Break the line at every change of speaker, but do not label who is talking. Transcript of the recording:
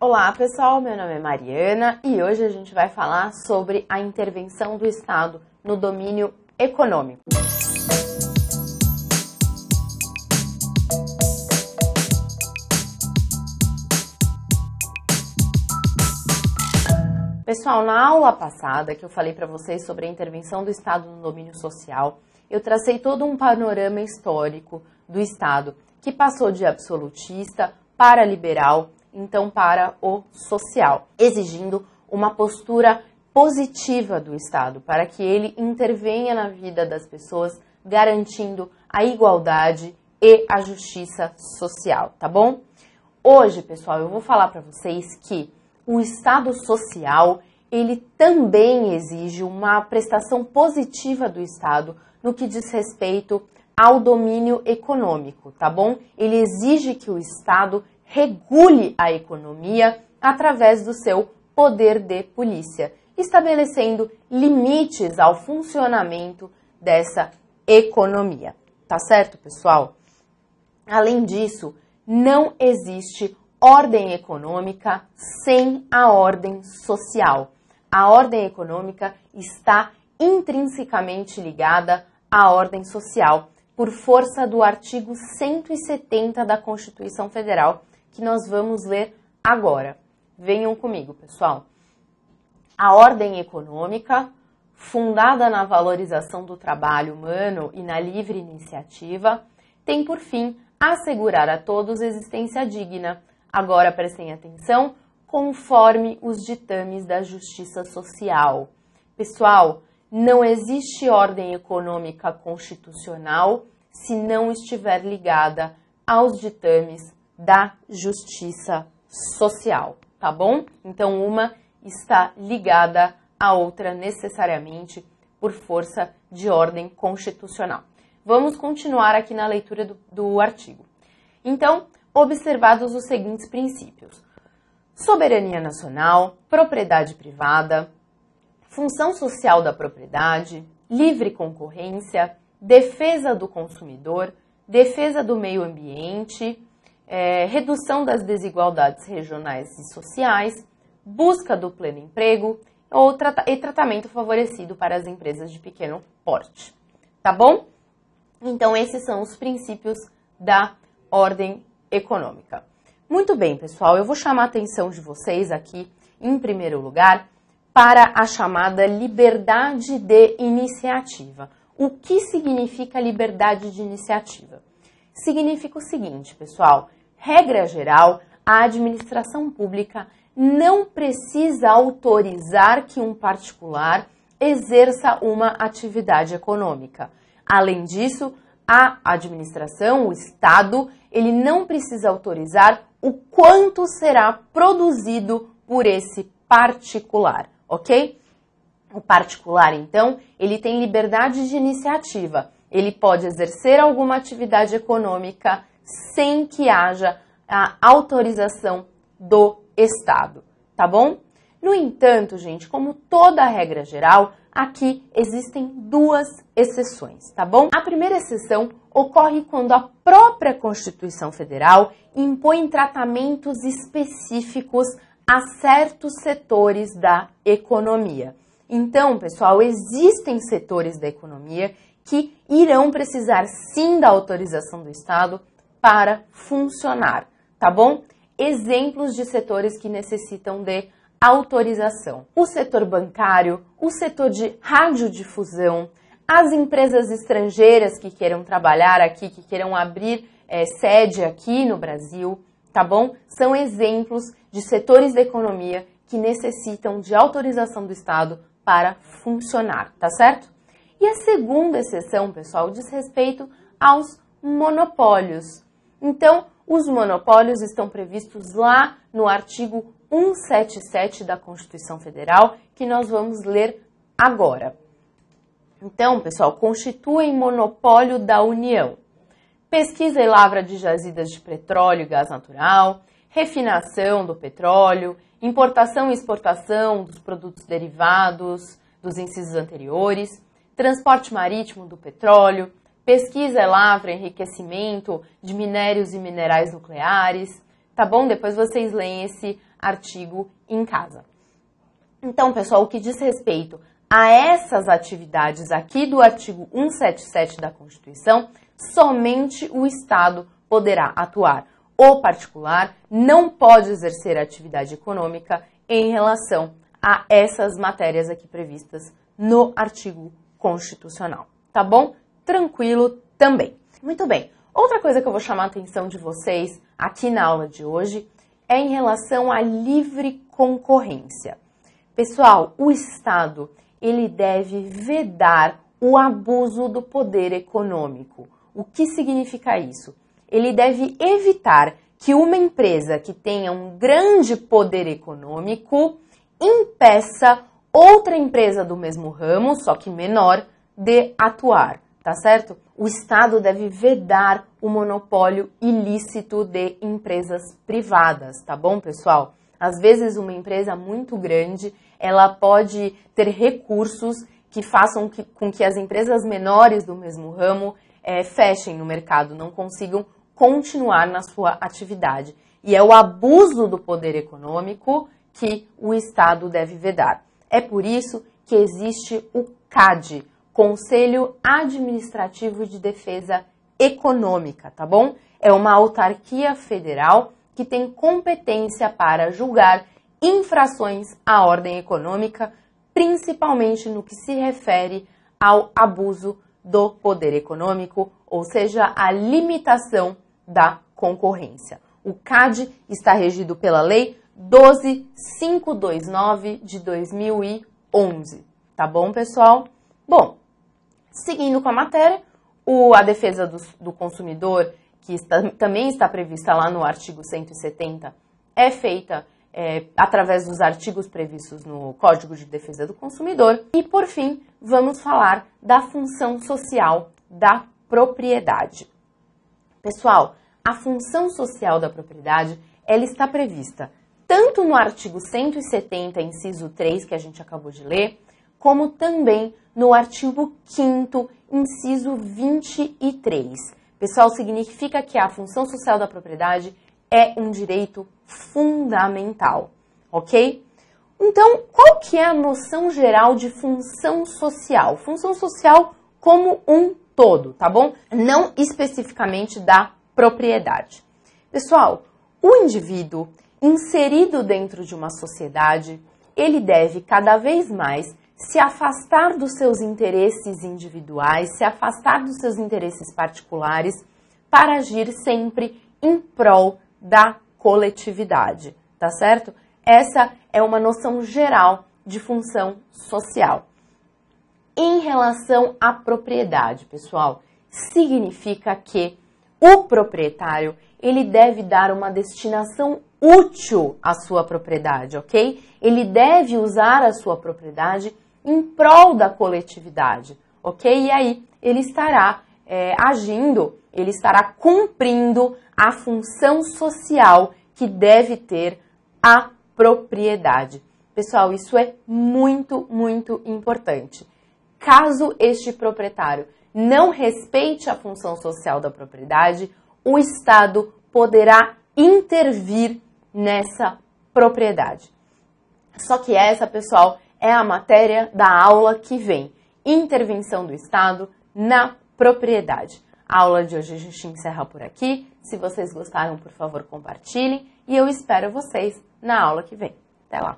Olá pessoal, meu nome é Mariana e hoje a gente vai falar sobre a intervenção do Estado no domínio econômico. Pessoal, na aula passada que eu falei para vocês sobre a intervenção do Estado no domínio social, eu tracei todo um panorama histórico do Estado que passou de absolutista para liberal, então para o social, exigindo uma postura positiva do Estado, para que ele intervenha na vida das pessoas, garantindo a igualdade e a justiça social, tá bom? Hoje, pessoal, eu vou falar para vocês que o Estado social, ele também exige uma prestação positiva do Estado no que diz respeito ao domínio econômico, tá bom? Ele exige que o Estado regule a economia através do seu poder de polícia, estabelecendo limites ao funcionamento dessa economia. Tá certo, pessoal? Além disso, não existe ordem econômica sem a ordem social. A ordem econômica está intrinsecamente ligada à ordem social, por força do artigo 170 da Constituição Federal, que nós vamos ler agora. Venham comigo, pessoal. A ordem econômica, fundada na valorização do trabalho humano e na livre iniciativa, tem por fim assegurar a todos existência digna. Agora prestem atenção, conforme os ditames da justiça social. Pessoal, não existe ordem econômica constitucional se não estiver ligada aos ditames da justiça social, tá bom? Então, uma está ligada à outra necessariamente por força de ordem constitucional. Vamos continuar aqui na leitura do artigo. Então, observados os seguintes princípios: soberania nacional, propriedade privada, função social da propriedade, livre concorrência, defesa do consumidor, defesa do meio ambiente, redução das desigualdades regionais e sociais, busca do pleno emprego e tratamento favorecido para as empresas de pequeno porte. Tá bom? Então, esses são os princípios da ordem econômica. Muito bem, pessoal, eu vou chamar a atenção de vocês aqui, em primeiro lugar, para a chamada liberdade de iniciativa. O que significa liberdade de iniciativa? Significa o seguinte, pessoal, regra geral, a administração pública não precisa autorizar que um particular exerça uma atividade econômica. Além disso, a administração, o Estado, ele não precisa autorizar o quanto será produzido por esse particular, ok? O particular, então, ele tem liberdade de iniciativa. Ele pode exercer alguma atividade econômica sem que haja a autorização do Estado, tá bom? No entanto, gente, como toda regra geral, aqui existem duas exceções, tá bom? A primeira exceção ocorre quando a própria Constituição Federal impõe tratamentos específicos a certos setores da economia. Então, pessoal, existem setores da economia que irão precisar sim da autorização do Estado para funcionar, tá bom? Exemplos de setores que necessitam de autorização: o setor bancário, o setor de radiodifusão, as empresas estrangeiras que queiram trabalhar aqui, que queiram abrir sede aqui no Brasil, tá bom? São exemplos de setores da economia que necessitam de autorização do Estado para funcionar, tá certo? E a segunda exceção, pessoal, diz respeito aos monopólios. Então, os monopólios estão previstos lá no artigo 177 da Constituição Federal, que nós vamos ler agora. Então, pessoal, constituem monopólio da União: pesquisa e lavra de jazidas de petróleo e gás natural, refinação do petróleo, importação e exportação dos produtos derivados dos incisos anteriores, transporte marítimo do petróleo, pesquisa, lavra, enriquecimento de minérios e minerais nucleares, tá bom? Depois vocês leem esse artigo em casa. Então, pessoal, o que diz respeito a essas atividades aqui do artigo 177 da Constituição, somente o Estado poderá atuar. O particular não pode exercer atividade econômica em relação a essas matérias aqui previstas no artigo constitucional, tá bom? Tranquilo também. Muito bem. Outra coisa que eu vou chamar a atenção de vocês aqui na aula de hoje é em relação à livre concorrência. Pessoal, o Estado, ele deve vedar o abuso do poder econômico. O que significa isso? Ele deve evitar que uma empresa que tenha um grande poder econômico impeça outra empresa do mesmo ramo, só que menor, de atuar, tá certo? O Estado deve vedar o monopólio ilícito de empresas privadas, tá bom, pessoal? Às vezes uma empresa muito grande, ela pode ter recursos que façam com que as empresas menores do mesmo ramo fechem no mercado, não consigam continuar na sua atividade. E é o abuso do poder econômico que o Estado deve vedar. É por isso que existe o CAD, Conselho Administrativo de Defesa Econômica, tá bom? É uma autarquia federal que tem competência para julgar infrações à ordem econômica, principalmente no que se refere ao abuso do poder econômico, ou seja, a limitação da concorrência. O CAD está regido pela Lei 12.529 de 2011, tá bom, pessoal? Bom, seguindo com a matéria, a defesa do consumidor, que também está prevista lá no artigo 170, é feita através dos artigos previstos no Código de Defesa do Consumidor. E, por fim, vamos falar da função social da propriedade. Pessoal, a função social da propriedade, ela está prevista tanto no artigo 170, inciso 3, que a gente acabou de ler, como também no artigo 5º, inciso 23. Pessoal, significa que a função social da propriedade é um direito fundamental, ok? Então, qual que é a noção geral de função social? Função social como um todo, tá bom? Não especificamente da propriedade. Pessoal, o indivíduo inserido dentro de uma sociedade, ele deve cada vez mais se afastar dos seus interesses individuais, se afastar dos seus interesses particulares para agir sempre em prol da coletividade, tá certo? Essa é uma noção geral de função social. Em relação à propriedade, pessoal, significa que o proprietário, ele deve dar uma destinação útil à sua propriedade, ok? Ele deve usar a sua propriedade em prol da coletividade, ok? E aí ele estará agindo, ele estará cumprindo a função social que deve ter a propriedade. Pessoal, isso é muito, muito importante. Caso este proprietário não respeite a função social da propriedade, o Estado poderá intervir nessa propriedade. Só que essa, pessoal, é a matéria da aula que vem. Intervenção do Estado na propriedade. A aula de hoje a gente encerra por aqui. Se vocês gostaram, por favor, compartilhem. E eu espero vocês na aula que vem. Até lá!